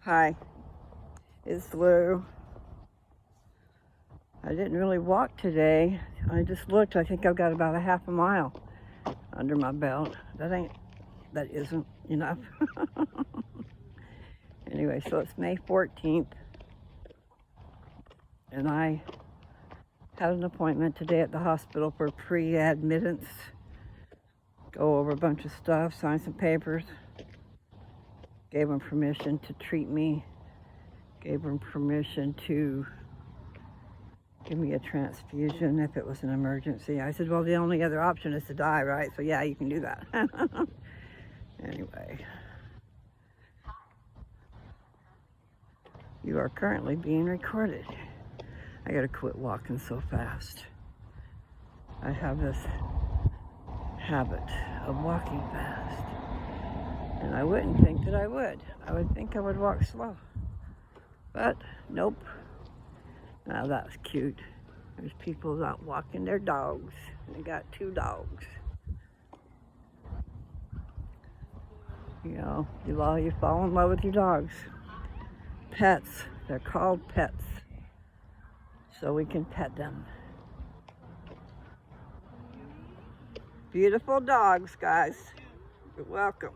Hi, it's Lou. I didn't really walk today. I just looked. I think I've got about a half a mile under my belt. That isn't enough. Anyway, so it's May 14th, and I had an appointment today at the hospital for pre-admittance. Go over a bunch of stuff, sign some papers. Gave them permission to treat me. Gave them permission to give me a transfusion if it was an emergency. I said, well, the only other option is to die, right? So yeah, you can do that. Anyway, you are currently being recorded. I gotta quit walking so fast. I have this habit of walking fast, and I wouldn't think that I would. I would think I would walk slow, but nope. Now that's cute. There's people out walking their dogs. They got 2 dogs. You know, you fall in love with your dogs. Pets, they're called pets. So we can pet them. Beautiful dogs, guys. You're welcome.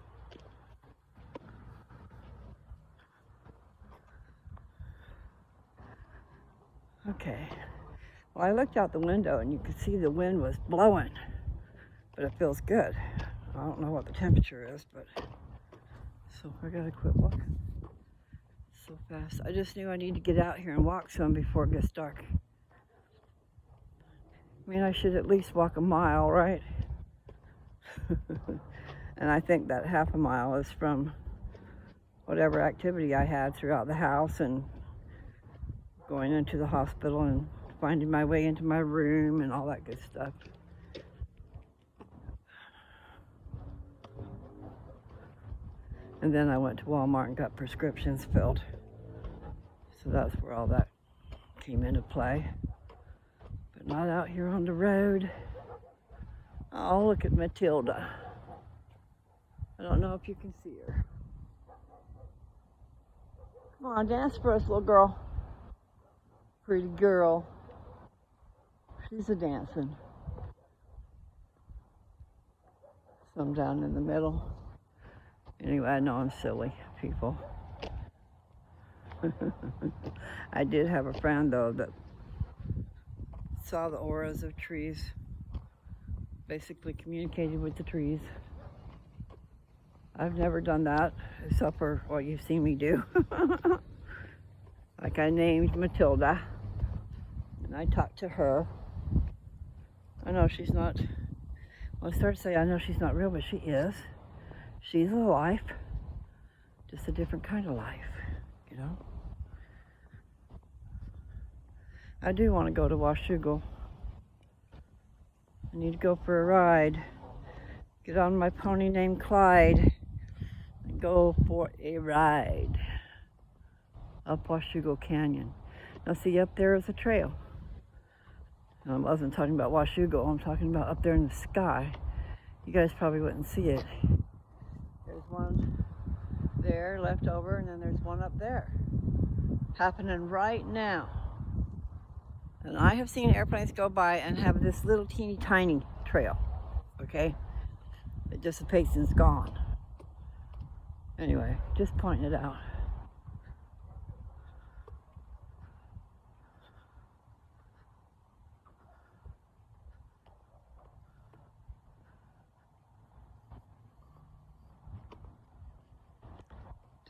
Okay. Well, I looked out the window and you could see the wind was blowing, but it feels good. I don't know what the temperature is, but so I gotta quit walking so fast. I just knew I need to get out here and walk some before it gets dark. I mean, I should at least walk a mile, right? And I think that half a mile is from whatever activity I had throughout the house and going into the hospital and finding my way into my room and all that good stuff. And then I went to Walmart and got prescriptions filled. So that's where all that came into play. But not out here on the road. Oh, look at Matilda. I don't know if you can see her. Come on, dance for us, little girl. Pretty girl. She's a dancing. Some down in the middle. Anyway, I know I'm silly, people. I did have a friend, though, that saw the auras of trees. Basically communicated with the trees. I've never done that, except for what you've seen me do. Like I named Matilda, and I talked to her. I know she's not, well, I started to say I know she's not real, but she is. She's alive, just a different kind of life, you know? I do want to go to Washougal. I need to go for a ride. Get on my pony named Clyde and go for a ride up Washougal Canyon. Now see, up there is a trail. I wasn't talking about Washougal, I'm talking about up there in the sky. You guys probably wouldn't see it. There's one there left over, and then there's one up there. Happening right now. And I have seen airplanes go by and have this little teeny tiny trail, okay? It dissipates and it's gone. Anyway, just pointing it out.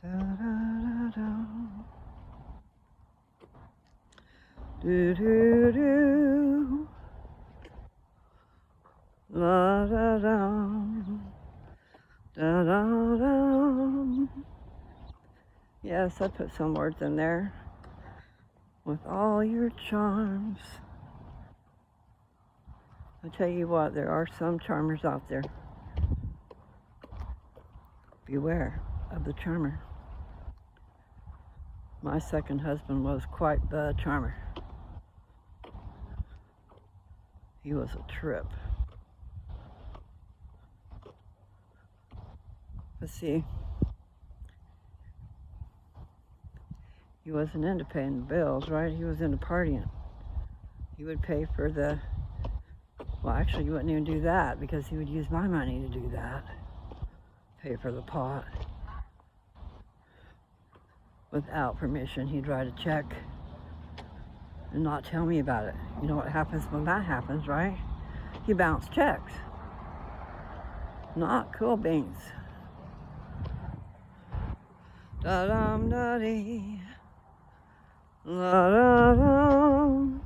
Da, da, da, da. Do, do, do. La, da, da. Da, da, da. Yes, I put some words in there. With all your charms. I tell you what, there are some charmers out there. Beware of the charmer. My second husband was quite the charmer. He was a trip. Let's see. he wasn't into paying the bills, right? He was into partying. He would pay for well, actually, he wouldn't even do that because he would use my money to do that. Pay for the pot. Without permission, he'd write a check and not tell me about it. You know what happens when that happens, right? You bounce checks. Not cool beans. Da-dum da-dee. La-da-dum.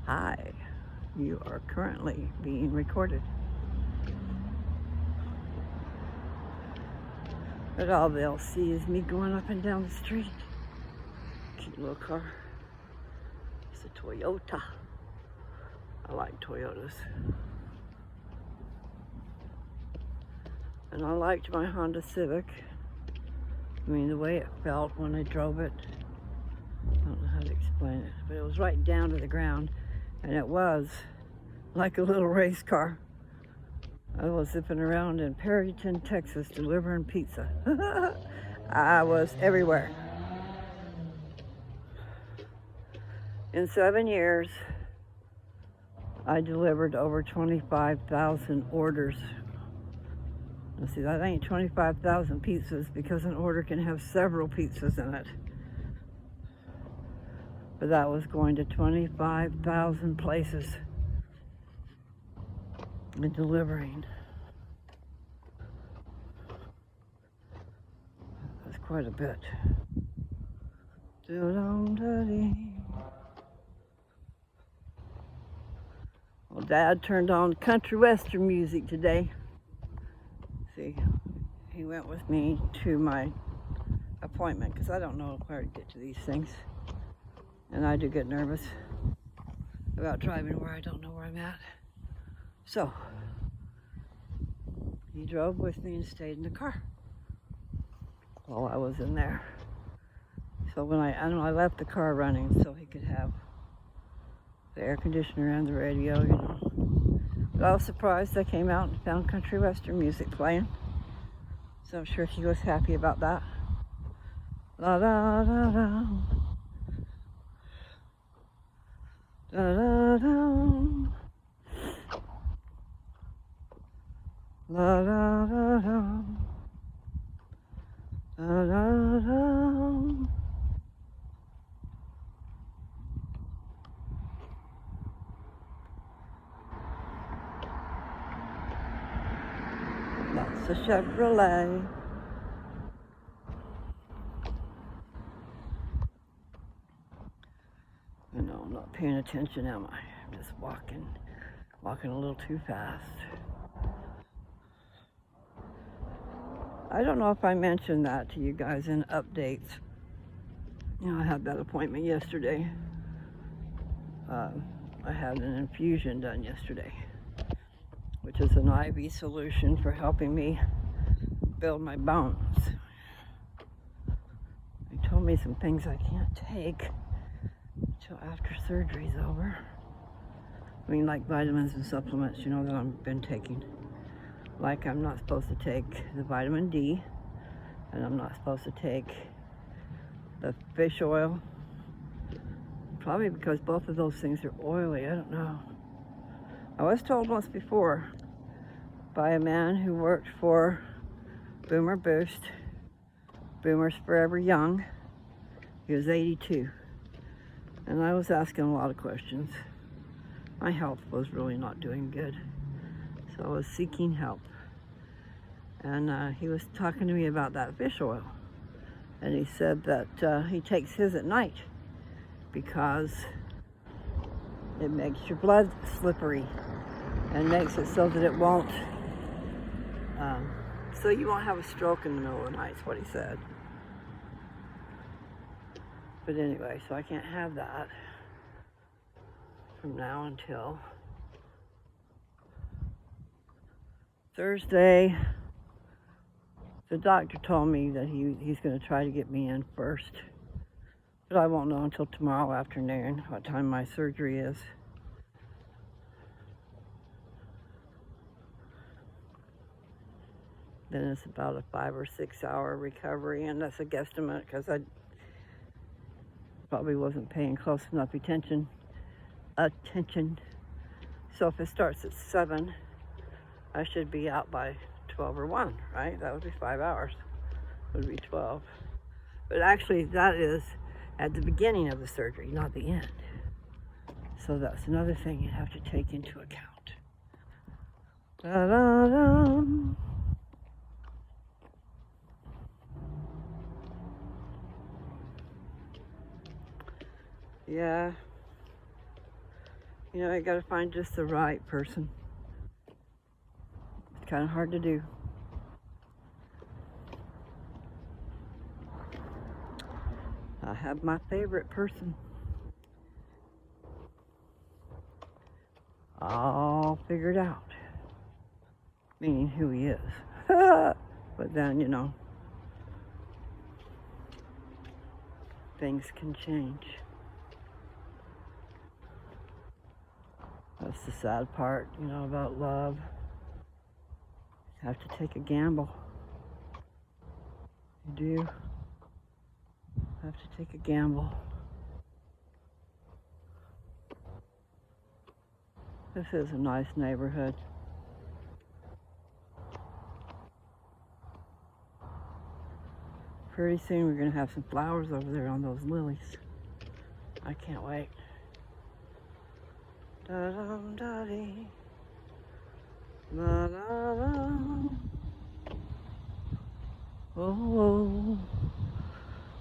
Hi, you are currently being recorded. But all they'll see is me going up and down the street. Cute little car. It's a Toyota. I like Toyotas. And I liked my Honda Civic. I mean, the way it felt when I drove it. I don't know how to explain it, but it was right down to the ground. And it was like a little race car. I was zipping around in Perryton, Texas, delivering pizza. I was everywhere. In 7 years, I delivered over 25,000 orders. Now see, that ain't 25,000 pizzas because an order can have several pizzas in it. But that was going to 25,000 places and delivering. That's quite a bit. Well, Dad turned on country western music today. See, he went with me to my appointment because I don't know where to get to these things. And I do get nervous about driving where I don't know where I'm at. So, he drove with me and stayed in the car while I was in there. So when I left the car running so he could have the air conditioner and the radio, you know. But I was surprised I came out and found country western music playing. So I'm sure he was happy about that. La da da da. Da da da. La da da da. Da da da. That's a Chevrolet. No, I'm not paying attention, am I? I'm just walking a little too fast. I don't know if I mentioned that to you guys in updates. You know, I had that appointment yesterday. I had an infusion done yesterday, which is an IV solution for helping me build my bones. They told me some things I can't take until after surgery's over. I mean, like vitamins and supplements, you know, that I've been taking. Like I'm not supposed to take the vitamin D, and I'm not supposed to take the fish oil. Probably because both of those things are oily, I don't know. I was told once before by a man who worked for Boomer Boost, Boomer's Forever Young. He was 82. And I was asking a lot of questions. My health was really not doing good. So I was seeking help. And he was talking to me about that fish oil. And he said that he takes his at night because it makes your blood slippery and makes it so that it won't, so you won't have a stroke in the middle of the night, is what he said. But anyway, so I can't have that from now until Thursday. The doctor told me that he's going to try to get me in first. But I won't know until tomorrow afternoon what time my surgery is. then it's about a 5 or 6 hour recovery, and that's a guesstimate because I probably wasn't paying close enough attention. So if it starts at 7, I should be out by 12 or 1, right? That would be 5 hours. It would be 12. But actually, that is at the beginning of the surgery, not the end. So that's another thing you have to take into account. Da-da-da. Yeah. You know, you gotta find just the right person. It's kind of hard to do. I have my favorite person. All figured out. Meaning who he is. But then, you know, things can change. That's the sad part, you know, about love. You have to take a gamble. You do have to take a gamble. This is a nice neighborhood. Pretty soon we're gonna have some flowers over there on those lilies. I can't wait. Da-dum, da-dee. La-la-la. Oh,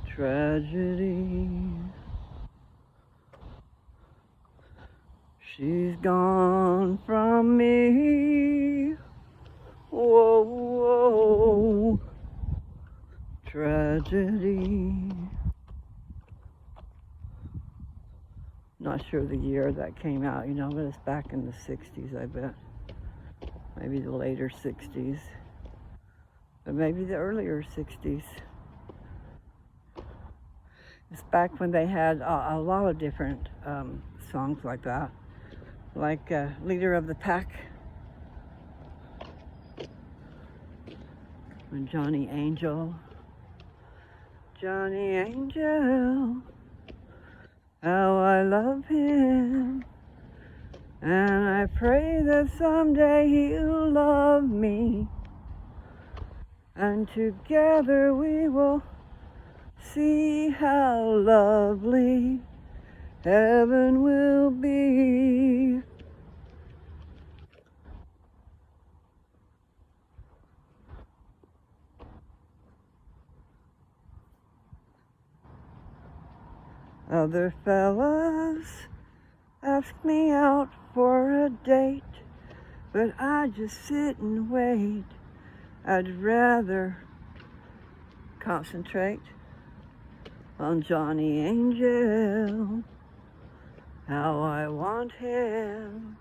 tragedy. She's gone from me. Whoa, whoa. Tragedy. Not sure the year that came out, you know, but it's back in the 60s, I bet. Maybe the later 60s. But maybe the earlier 60s. It's back when they had a lot of different songs like that. Like Leader of the Pack. And Johnny Angel. Johnny Angel. How I love him. And I pray that someday he'll love me. And together we will see how lovely heaven will be. Other fellas ask me out for a date, but I just sit and wait. I'd rather concentrate on Johnny Angel, how I want him,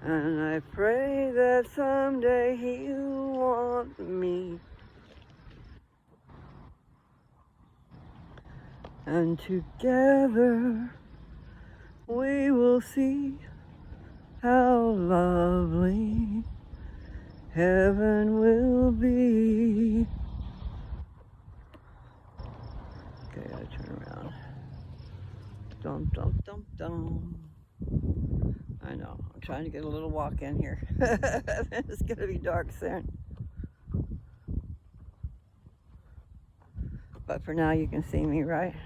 and I pray that someday he'll want me. And together we will see how lovely heaven will be. Okay, I turn around. Dum, dum, dum, dum. I know, I'm trying to get a little walk in here. It's gonna be dark soon. But for now you can see me, right?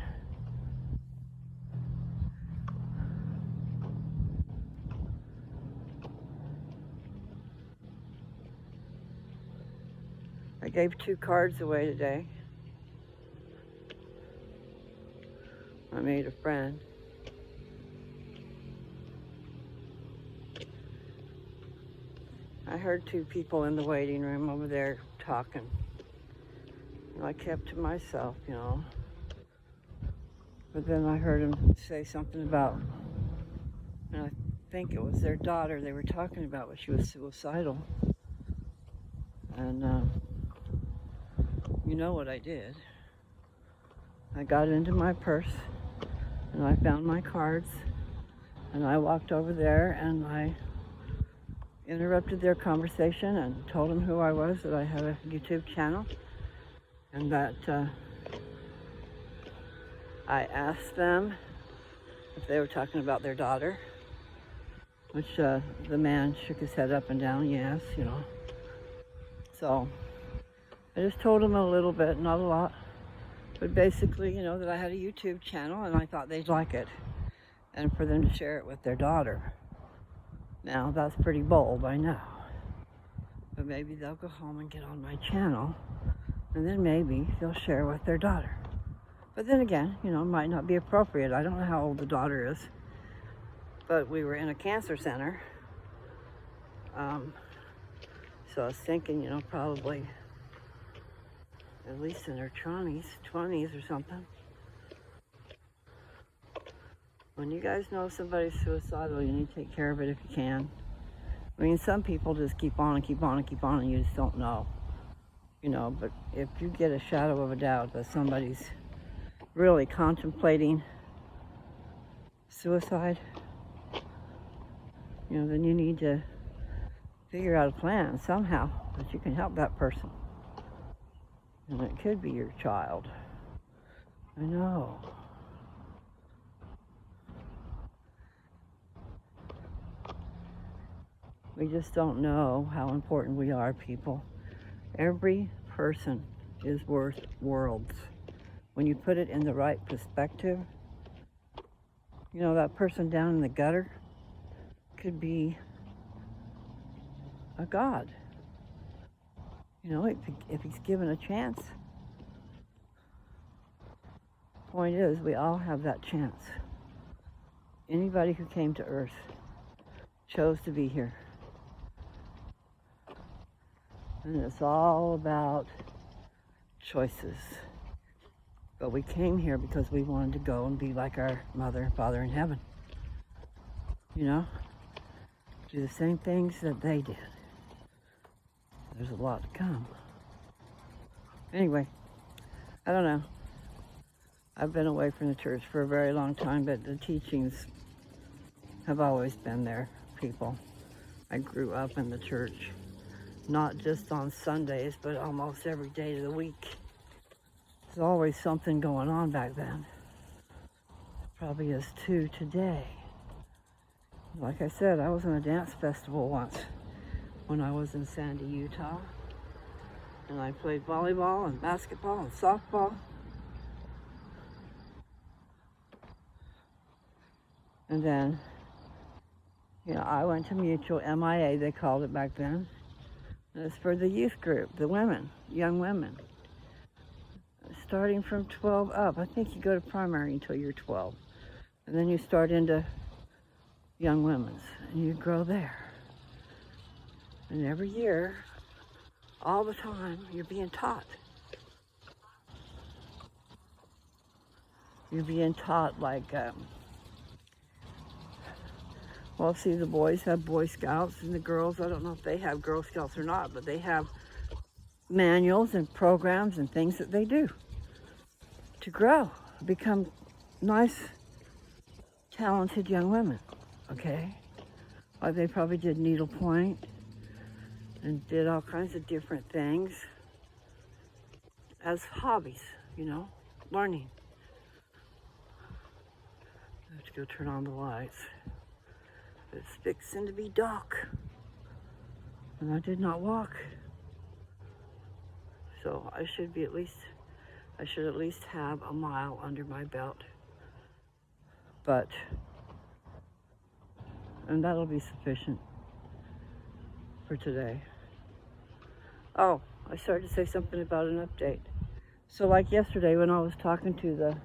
I gave 2 cards away today. I made a friend. I heard 2 people in the waiting room over there talking. And I kept to myself, you know. But then I heard them say something about, and I think it was their daughter they were talking about, but she was suicidal. And you know what I did? I got into my purse and I found my cards and I walked over there and I interrupted their conversation and told them who I was, that I had a YouTube channel, and that I asked them if they were talking about their daughter, which the man shook his head up and down, yes, you know. So I just told them a little bit, not a lot, but basically, you know, that I had a YouTube channel and I thought they'd like it, and for them to share it with their daughter. Now, that's pretty bold, I know. But maybe they'll go home and get on my channel, and then maybe they'll share with their daughter. But then again, you know, it might not be appropriate. I don't know how old the daughter is, but we were in a cancer center. So I was thinking, you know, probably at least in her 20s or something. When you guys know somebody's suicidal, you need to take care of it if you can. I mean, some people just keep on and keep on and keep on, and you just don't know, you know. But if you get a shadow of a doubt that somebody's really contemplating suicide, you know, then you need to figure out a plan somehow that you can help that person. And it could be your child. I know. We just don't know how important we are, people. Every person is worth worlds. When you put it in the right perspective, you know, that person down in the gutter could be a god. You know, if he's given a chance. Point is, we all have that chance. Anybody who came to Earth chose to be here. And it's all about choices. But we came here because we wanted to go and be like our mother and father in heaven. You know? Do the same things that they did. There's a lot to come. Anyway, I don't know. I've been away from the church for a very long time, but the teachings have always been there, people. I grew up in the church, not just on Sundays, but almost every day of the week. There's always something going on back then. Probably is too today. Like I said, I was in a dance festival once when I was in Sandy, Utah. And I played volleyball and basketball and softball. And then, you know, I went to Mutual, MIA, they called it back then. And it's for the youth group, the women, young women. Starting from 12 up. I think you go to primary until you're 12. And then you start into young women's, and you grow there. And every year, all the time, you're being taught. You're being taught like, well, see, the boys have Boy Scouts, and the girls, I don't know if they have Girl Scouts or not, but they have manuals and programs and things that they do to grow, become nice, talented young women, okay? Like they probably did needlepoint and did all kinds of different things as hobbies, you know, learning. I have to go turn on the lights. It's fixing to be dark, and I did not walk. So I should at least have a mile under my belt. And that'll be sufficient for today. Oh, I started to say something about an update. So like yesterday when I was talking to the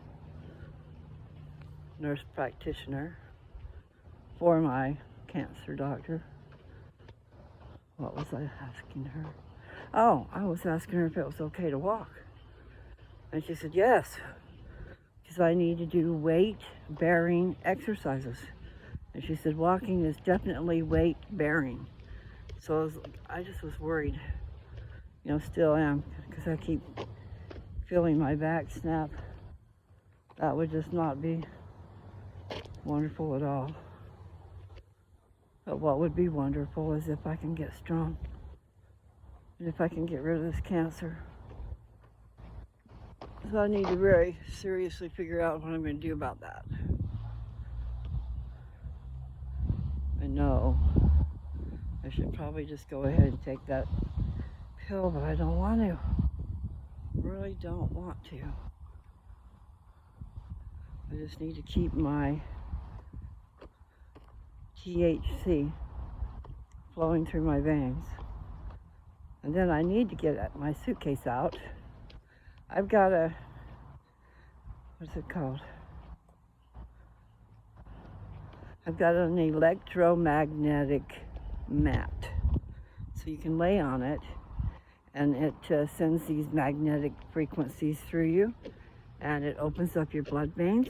nurse practitioner for my cancer doctor, what was I asking her? Oh, I was asking her if it was okay to walk. And she said yes, because I need to do weight-bearing exercises. And she said walking is definitely weight-bearing. So I just was worried, you know, still am, because I keep feeling my back snap. That would just not be wonderful at all. But what would be wonderful is if I can get strong and if I can get rid of this cancer. So I need to very seriously figure out what I'm going to do about that. I know I should probably just go ahead and take that pill, but I don't want to. Really don't want to. I just need to keep my THC flowing through my veins. And then I need to get my suitcase out. I've got a, what's it called? I've got an electromagnetic mat. So you can lay on it and it sends these magnetic frequencies through you and it opens up your blood veins,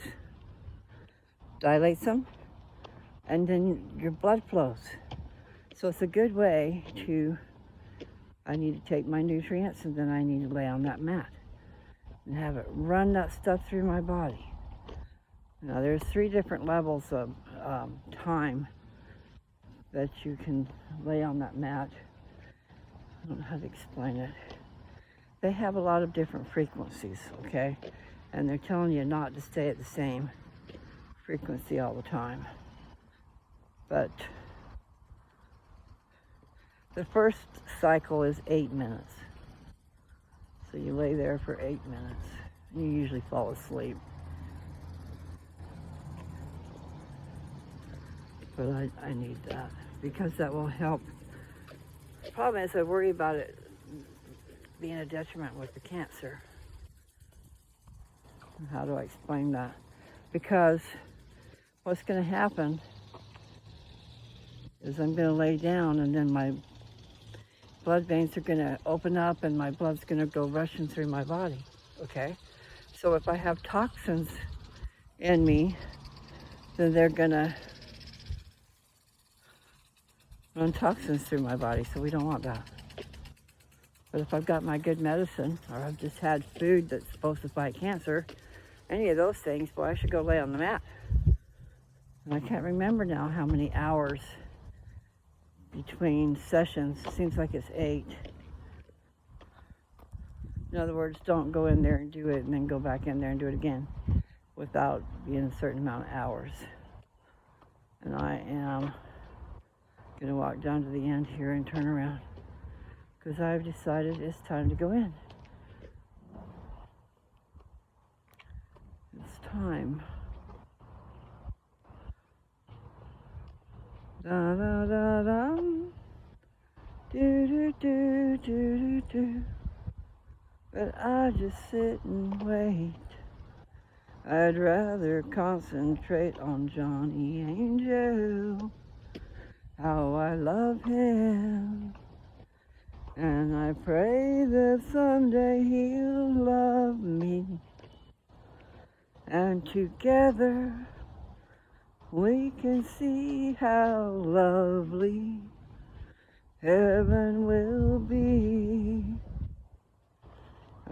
dilates them, and then your blood flows. So it's a good way to, I need to take my nutrients and then I need to lay on that mat and have it run that stuff through my body. Now there's 3 different levels of time that you can lay on that mat. I don't know how to explain it. They have a lot of different frequencies, okay? And they're telling you not to stay at the same frequency all the time. But the first cycle is 8 minutes. So you lay there for 8 minutes. You usually fall asleep. But I need that because that will help. The problem is I worry about it being a detriment with the cancer. How do I explain that? Because what's going to happen is I'm going to lay down and then my blood veins are going to open up and my blood's going to go rushing through my body, okay? So if I have toxins in me, then they're going to run toxins through my body, so we don't want that. But if I've got my good medicine, or I've just had food that's supposed to fight cancer, any of those things, boy, I should go lay on the mat. And I can't remember now how many hours between sessions. Seems like it's 8. In other words, don't go in there and do it and then go back in there and do it again without being a certain amount of hours. And I am going to walk down to the end here and turn around because I've decided it's time to go in. It's time. Da da da da. Do do do do do do. But I just sit and wait. I'd rather concentrate on Johnny Angel. How I love him. And I pray that someday he'll love me. And together we can see how lovely heaven will be.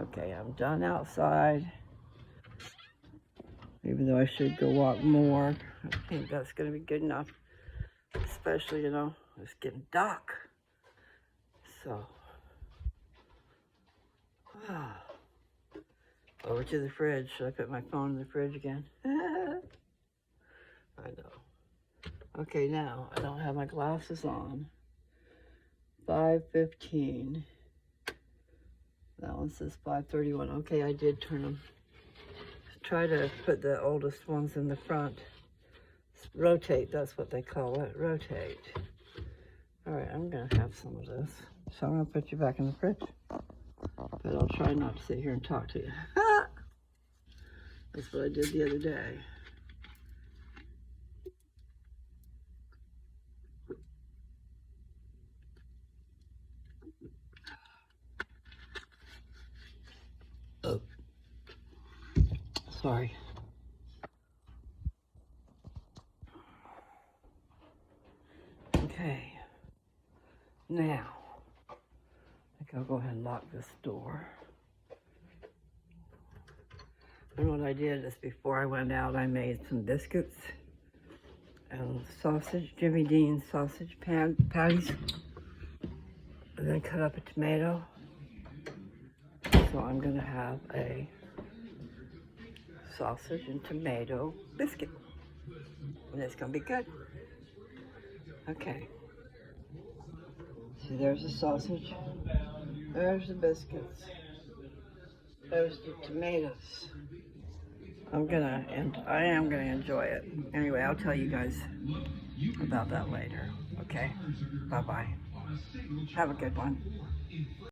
Okay, I'm done outside. Even though I should go walk more. I think that's going to be good enough. Especially, you know, it's getting dark. So, over to the fridge. Should I put my phone in the fridge again? I know. Okay, now I don't have my glasses on. 5:15. That one says 5:31. Okay, I did turn them. Try to put the oldest ones in the front. Rotate, that's what they call it. Rotate. All right, I'm gonna have some of this. So I'm gonna put you back in the fridge. But I'll try not to sit here and talk to you. That's what I did the other day. Oh, sorry. Okay, now, I think I'll go ahead and lock this door. And what I did is before I went out, I made some biscuits and sausage, Jimmy Dean sausage patties, and then cut up a tomato. So I'm gonna have a sausage and tomato biscuit, and it's gonna be good. Okay. See, there's the sausage, there's the biscuits, there's the tomatoes. I am gonna enjoy it. Anyway, I'll tell you guys about that later. Okay? Bye-bye. Have a good one.